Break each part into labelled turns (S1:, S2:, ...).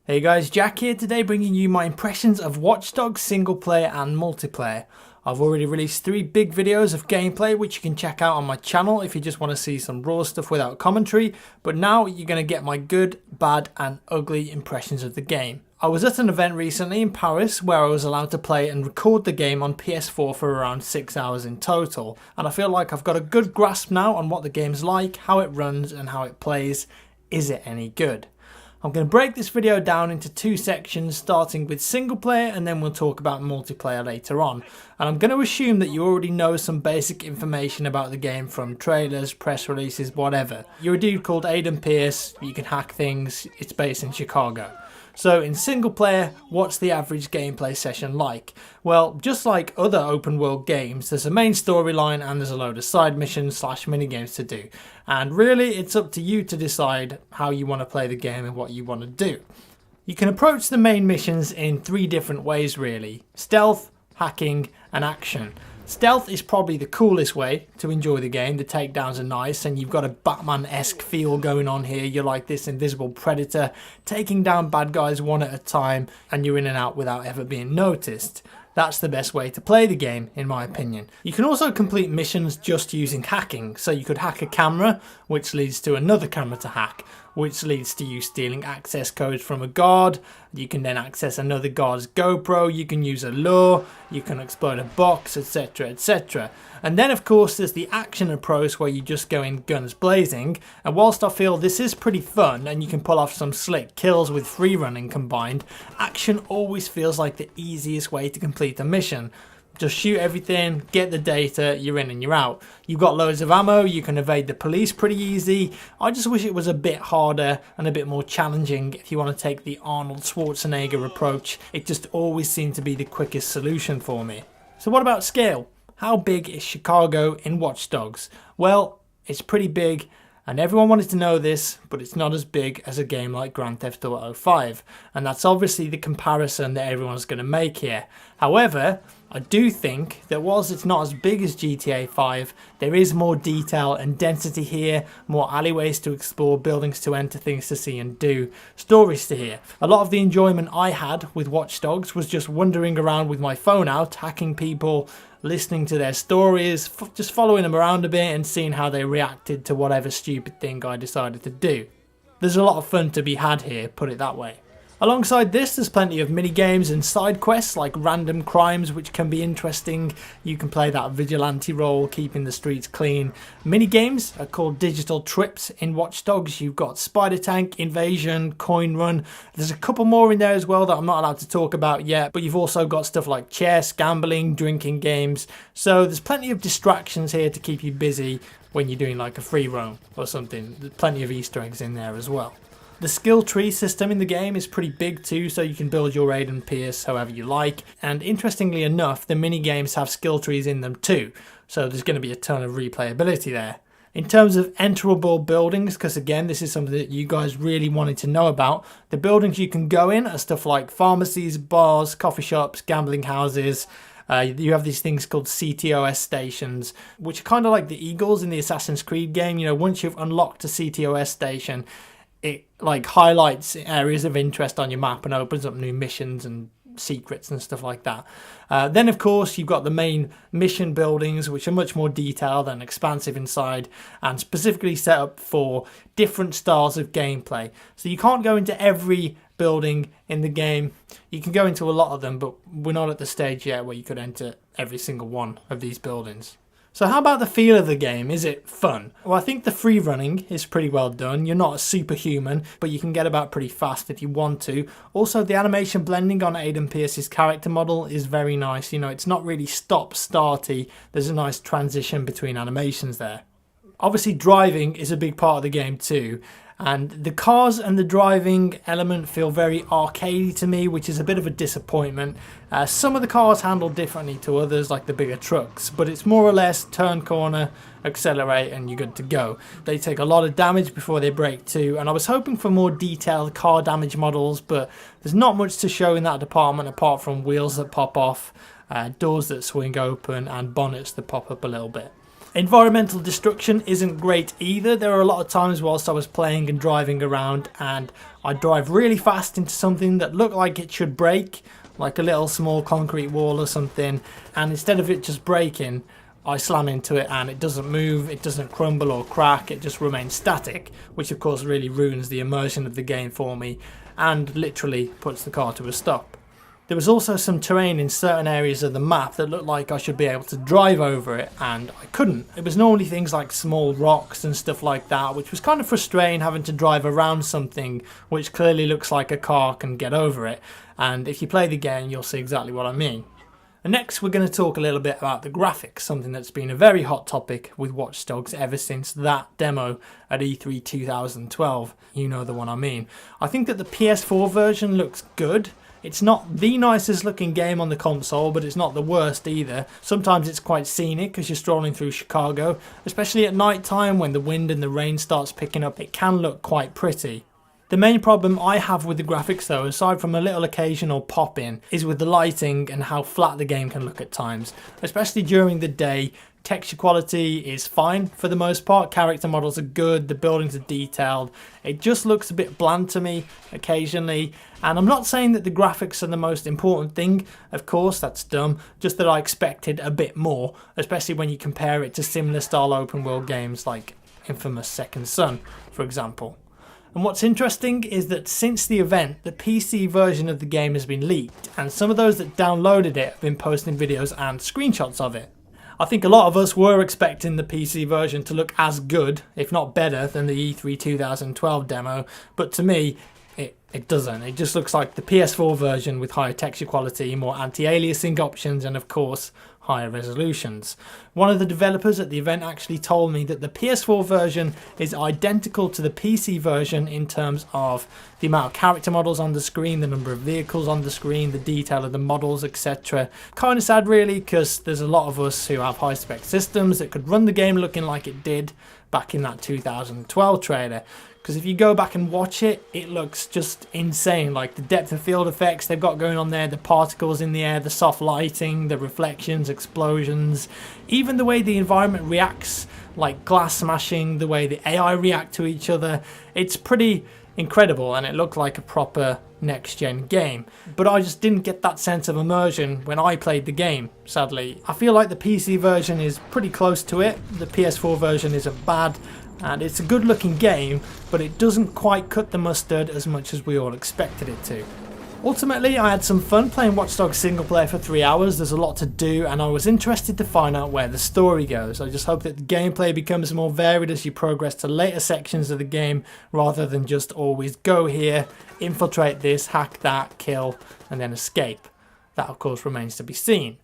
S1: Hey guys, Jack here today bringing you my impressions of Watch Dogs single player and multiplayer. I've already released 3 big videos of gameplay which you can check out on my channel if you just want to see some raw stuff without commentary, but now you're going to get my good, bad and ugly impressions of the game. I was at an event recently in Paris where I was allowed to play and record the game on PS4 for around 6 hours in total, and I feel like I've got a good grasp now on what the game's like, how it runs and how it plays. Is it any good? I'm going to break this video down into 2 sections, starting with single player and then we'll talk about multiplayer later on. And I'm going to assume that you already know some basic information about the game from trailers, press releases, whatever. You're a dude called Aiden Pierce, you can hack things, it's based in Chicago. So in single player, what's the average gameplay session like? Well, just like other open world games, there's a main storyline and there's a load of side missions / minigames to do. And really, it's up to you to decide how you want to play the game and what you want to do. You can approach the main missions in 3 different ways really: stealth, hacking and action. Stealth is probably the coolest way to enjoy the game. The takedowns are nice and you've got a Batman-esque feel going on here. You're like this invisible predator taking down bad guys one at a time and you're in and out without ever being noticed. That's the best way to play the game, in my opinion. You can also complete missions just using hacking. So you could hack a camera, which leads to another camera to hack, which leads to you stealing access codes from a guard. You can then access another guard's GoPro, you can use a lure, you can explode a box, etc, etc. And then of course there's the action approach where you just go in guns blazing, and whilst I feel this is pretty fun and you can pull off some slick kills with free running combined, action always feels like the easiest way to complete a mission. Just shoot everything, get the data, you're in and you're out. You've got loads of ammo, you can evade the police pretty easy. I just wish it was a bit harder and a bit more challenging if you want to take the Arnold Schwarzenegger approach. It just always seemed to be the quickest solution for me. So what about scale? How big is Chicago in Watch Dogs? Well, it's pretty big. And everyone wanted to know this, but it's not as big as a game like Grand Theft Auto 5. And that's obviously the comparison that everyone's going to make here. However, I do think that whilst it's not as big as GTA 5, there is more detail and density here, more alleyways to explore, buildings to enter, things to see and do, stories to hear. A lot of the enjoyment I had with Watch Dogs was just wandering around with my phone out, hacking people, listening to their stories, just following them around a bit and seeing how they reacted to whatever stupid thing I decided to do. There's a lot of fun to be had here, put it that way. Alongside this, there's plenty of mini-games and side quests like random crimes which can be interesting. You can play that vigilante role, keeping the streets clean. Mini-games are called digital trips in Watch Dogs. You've got Spider Tank, Invasion, Coin Run. There's a couple more in there as well that I'm not allowed to talk about yet, but you've also got stuff like chess, gambling, drinking games. So there's plenty of distractions here to keep you busy when you're doing like a free roam or something. There's plenty of Easter eggs in there as well. The skill tree system in the game is pretty big too, so you can build your Aiden Pierce however you like. And interestingly enough, the mini games have skill trees in them too, so there's going to be a ton of replayability there. In terms of enterable buildings, because again this is something that you guys really wanted to know about, the buildings you can go in are stuff like pharmacies, bars, coffee shops, gambling houses. You have these things called Ctos Stations, which are kind of like the Eagles in the Assassin's Creed game. You know, once you've unlocked a Ctos station, it like highlights areas of interest on your map and opens up new missions and secrets and stuff like that. Then of course you've got the main mission buildings, which are much more detailed and expansive inside and specifically set up for different styles of gameplay. So you can't go into every building in the game. You can go into a lot of them, but we're not at the stage yet where you could enter every single one of these buildings. So how about the feel of the game? Is it fun? Well, I think the free running is pretty well done. You're not a superhuman, but you can get about pretty fast if you want to. Also, the animation blending on Aiden Pierce's character model is very nice. You know, it's not really stop-starty. There's a nice transition between animations there. Obviously, driving is a big part of the game too. And the cars and the driving element feel very arcadey to me, which is a bit of a disappointment. Some of the cars handle differently to others, like the bigger trucks, but it's more or less turn corner, accelerate, and you're good to go. They take a lot of damage before they break too, and I was hoping for more detailed car damage models, but there's not much to show in that department apart from wheels that pop off, doors that swing open, and bonnets that pop up a little bit. Environmental destruction isn't great either. There are a lot of times whilst I was playing and driving around and I'd drive really fast into something that looked like it should break, like a little small concrete wall or something, and instead of it just breaking, I slam into it and it doesn't move, it doesn't crumble or crack, it just remains static, which of course really ruins the immersion of the game for me and literally puts the car to a stop. There was also some terrain in certain areas of the map that looked like I should be able to drive over it, and I couldn't. It was normally things like small rocks and stuff like that, which was kind of frustrating, having to drive around something which clearly looks like a car can get over it. And if you play the game, you'll see exactly what I mean. And next we're going to talk a little bit about the graphics, something that's been a very hot topic with Watch Dogs ever since that demo at E3 2012. You know the one I mean. I think that the PS4 version looks good. It's not the nicest looking game on the console, but it's not the worst either. Sometimes it's quite scenic as you're strolling through Chicago, especially at night time when the wind and the rain starts picking up. It can look quite pretty. The main problem I have with the graphics though, aside from a little occasional pop-in, is with the lighting and how flat the game can look at times, especially during the day. Texture quality is fine for the most part, character models are good, the buildings are detailed, it just looks a bit bland to me occasionally, and I'm not saying that the graphics are the most important thing, of course that's dumb, just that I expected a bit more, especially when you compare it to similar style open world games like infamous Second Son, for example. And what's interesting is that since the event, the PC version of the game has been leaked, and some of those that downloaded it have been posting videos and screenshots of it. I think a lot of us were expecting the PC version to look as good, if not better, than the E3 2012 demo, but to me, it doesn't. It just looks like the PS4 version with higher texture quality, more anti-aliasing options, and of course, higher resolutions. One of the developers at the event actually told me that the PS4 version is identical to the PC version in terms of the amount of character models on the screen, the number of vehicles on the screen, the detail of the models, etc. Kind of sad really, because there's a lot of us who have high spec systems that could run the game looking like it did back in that 2012 trailer. Because if you go back and watch it, it looks just insane. Like the depth of field effects they've got going on there, the particles in the air, the soft lighting, the reflections, explosions, even the way the environment reacts, like glass smashing, the way the AI react to each other. It's pretty incredible and it looked like a proper next-gen game. But I just didn't get that sense of immersion when I played the game, sadly. I feel like the PC version is pretty close to it. The PS4 version isn't bad. And it's a good looking game, but it doesn't quite cut the mustard as much as we all expected it to. Ultimately, I had some fun playing Watch Dogs single player for 3 hours. There's a lot to do and I was interested to find out where the story goes. I just hope that the gameplay becomes more varied as you progress to later sections of the game, rather than just always go here, infiltrate this, hack that, kill, and then escape. That of course remains to be seen.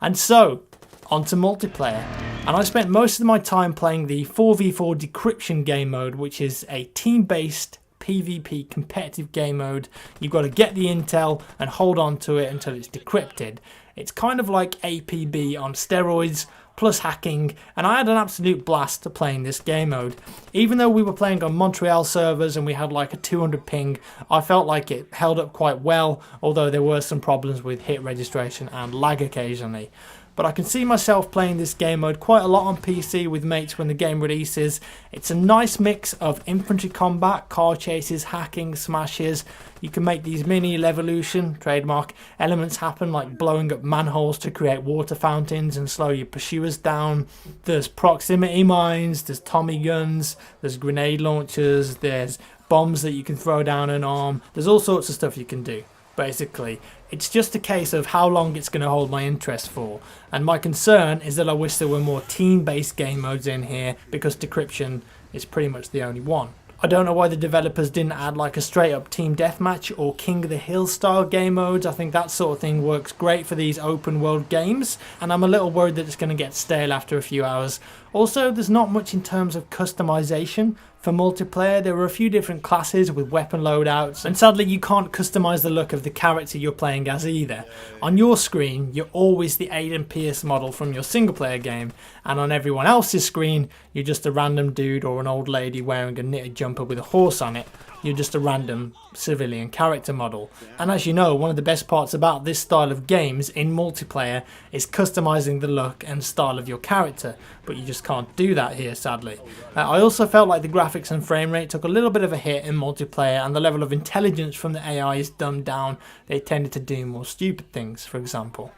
S1: And so, onto multiplayer, and I spent most of my time playing the 4v4 decryption game mode, which is a team-based PvP competitive game mode. You've got to get the intel and hold on to it until it's decrypted. It's kind of like APB on steroids plus hacking, and I had an absolute blast playing this game mode. Even though we were playing on Montreal servers and we had like a 200 ping, I felt like it held up quite well, although there were some problems with hit registration and lag occasionally. But I can see myself playing this game mode quite a lot on PC with mates when the game releases. It's a nice mix of infantry combat, car chases, hacking, smashes. You can make these mini Levolution, trademark, elements happen, like blowing up manholes to create water fountains and slow your pursuers down. There's proximity mines, there's Tommy guns, there's grenade launchers, there's bombs that you can throw down an arm. There's all sorts of stuff you can do. Basically, it's just a case of how long it's going to hold my interest for, and my concern is that I wish there were more team-based game modes in here, because decryption is pretty much the only one. I don't know why the developers didn't add like a straight up team deathmatch or King of the Hill style game modes. I think that sort of thing works great for these open world games, and I'm a little worried that it's going to get stale after a few hours. Also, there's not much in terms of customization. For multiplayer, there are a few different classes with weapon loadouts, and sadly you can't customize the look of the character you're playing as either. On your screen, you're always the Aiden Pierce model from your single player game, and on everyone else's screen, you're just a random dude or an old lady wearing a knitted jumper with a horse on it. you're just a random civilian character model. And as you know, one of the best parts about this style of games in multiplayer is customizing the look and style of your character, but you just can't do that here, sadly. I also felt like the graphics and frame rate took a little bit of a hit in multiplayer, and the level of intelligence from the AI is dumbed down. They tended to do more stupid things, for example.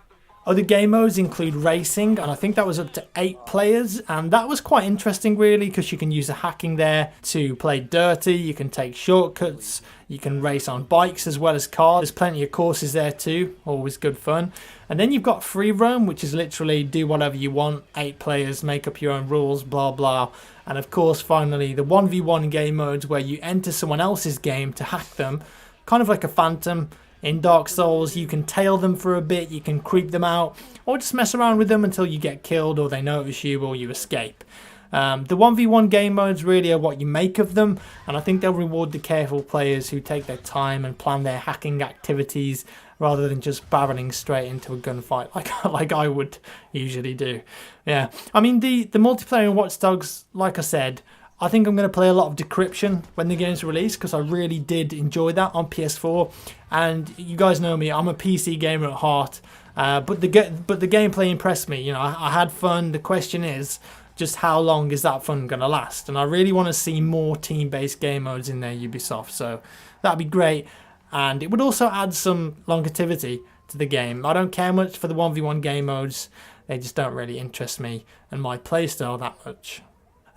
S1: Other game modes include racing, and I think that was up to 8 players, and that was quite interesting really, because you can use the hacking there to play dirty, you can take shortcuts, you can race on bikes as well as cars. There's plenty of courses there too, always good fun. And then you've got free roam, which is literally do whatever you want, 8 players, make up your own rules, blah blah. And of course finally the 1v1 game modes where you enter someone else's game to hack them, kind of like a phantom. In Dark Souls, you can tail them for a bit, you can creep them out, or just mess around with them until you get killed or they notice you or you escape. The 1v1 game modes really are what you make of them, and I think they'll reward the careful players who take their time and plan their hacking activities rather than just barreling straight into a gunfight like I would usually do. Yeah, I mean the multiplayer in Watch Dogs, like I said, I think I'm going to play a lot of Decryption when the game's released, because I really did enjoy that on PS4. And you guys know me, I'm a PC gamer at heart. But the gameplay impressed me. You know, I had fun. The question is just how long is that fun going to last? And I really want to see more team-based game modes in there, Ubisoft. So that'd be great. And it would also add some longevity to the game. I don't care much for the 1v1 game modes. They just don't really interest me and my playstyle that much.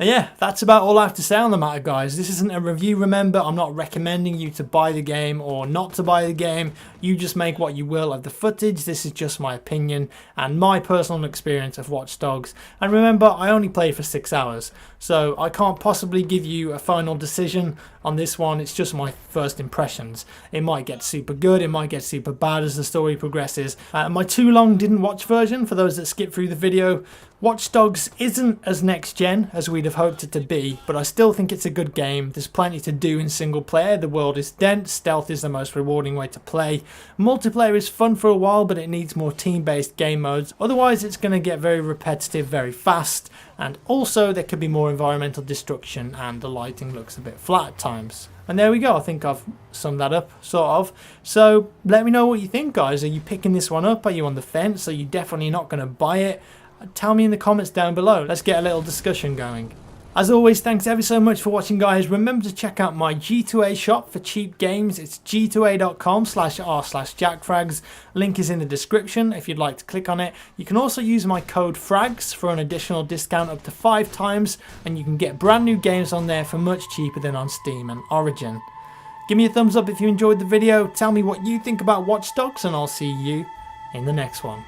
S1: And yeah, that's about all I have to say on the matter, guys. This isn't a review, remember. I'm not recommending you to buy the game or not to buy the game. You just make what you will of the footage. This is just my opinion and my personal experience of Watch Dogs. And remember, I only played for 6 hours, so I can't possibly give you a final decision on this one. It's just my first impressions. It might get super good, it might get super bad as the story progresses. My too long didn't watch version, for those that skip through the video, Watch Dogs isn't as next gen as we'd have hoped it to be, but I still think it's a good game. There's plenty to do in single player, the world is dense, stealth is the most rewarding way to play. Multiplayer is fun for a while, but it needs more team-based game modes, otherwise it's going to get very repetitive very fast, and also there could be more environmental destruction and the lighting looks a bit flat at times. And there we go, I think I've summed that up, sort of. So let me know what you think, guys. Are you picking this one up? Are you on the fence? Are you definitely not going to buy it? Tell me in the comments down below. Let's get a little discussion going. As always, thanks ever so much for watching, guys. Remember to check out my G2A shop for cheap games. It's g2a.com/r/jackfrags. Link is in the description if you'd like to click on it. You can also use my code FRAGS for an additional discount up to 5 times, and you can get brand new games on there for much cheaper than on Steam and Origin. Give me a thumbs up if you enjoyed the video. Tell me what you think about Watch Dogs, and I'll see you in the next one.